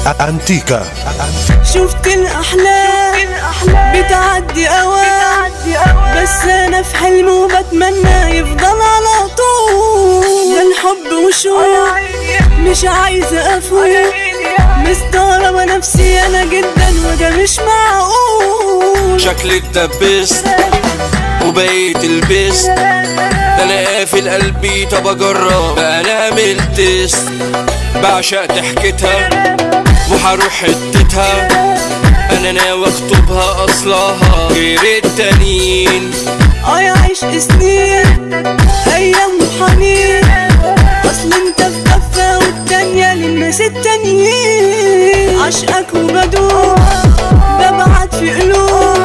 أنتيكا. شفت الأحلام بتعدي أوام، بس أنا في حلم وبتمنى يفضل على طول. ده الحب وشوق مش عايزة أفوق، مستغربة نفسي أنا جدا وده مش معقول. شكلك دبست وبقيت البست، ده انا قافل قلبي طب اجرب انا عملت تيست. بعشق ضحكتها وهروح حتتها، انا ناوي اخطبها اصلها غير التانيين. يا عشق سنين ايام وحنين، اصل انت في كفة والتانية للناس التانيين. عشقك وبدوق ببعت في قلوب،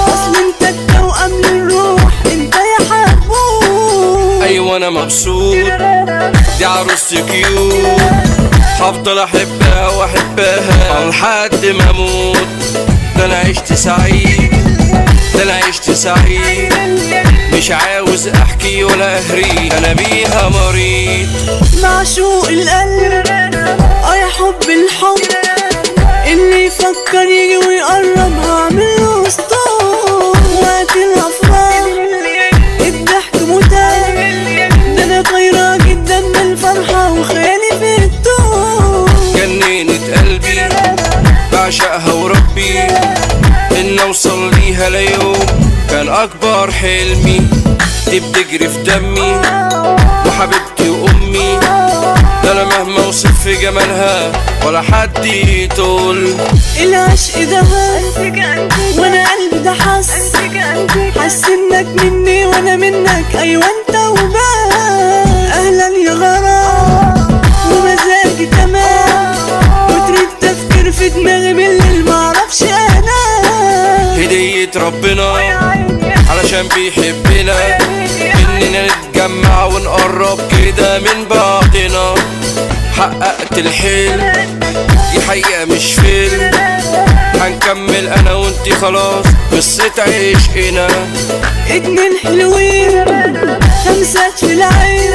اصل انت التوأم للروح انت يا حبوب. ايوه انا مبسوط دي عروستي كيوت، هفضل احبها واحبها لحد ما اموت. ده انا عشت سعيد، ده انا عشت سعيد، مش عاوز احكي ولا اهري انا بيها مريض. معشوق القلب يا حب الحب، اللي يفكر يجي ويقرب هعمله اسطول. وقت الافراح الضحك متاح، ده انا طايرة جدا من الفرحة وخيالي في الطول. جننت قلبي بعشقها وربي ان اوصل ليها ليوم كان اكبر حلمي. دي بتجري في دمي وحبيبتي وامي، ده انا مهما اوصف في جمالها ولا حد يطول. العشق ده وانا قلبي ده حس انك مني وانا منك، ايوه انت وبس. اهلا يا غرام ومزاجي تمام، وتريد تفكير في دماغي بالليل معرفش انام. هدية ربنا علشان بيحبنا اننا نتجمع ونقرب كده من بعضنا. حققت الحلم دي حقيقة مش فيلم، هنكمل انا وانتي خلاص قصة عشقنا. اتنين حلوين خمسات في العين،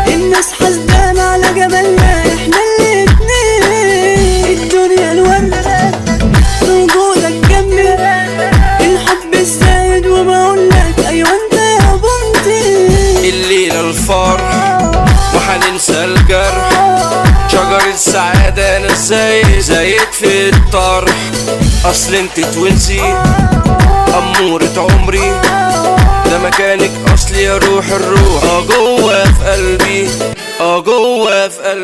الناس حسدانة على جمالنا احنا الاتنين. الدنيا الوردة وجودك جنبي، الحب الزايد وبقولك ايوه انت يا بنتي. الليلة الفرح وحننسى الجرح، شجر السعادة انا زايد في الطرح. اصل انت توينسي امورة عمري، ده مكانك اصلي يا روح الروح. جوه في قلبي، جوه في قلبي.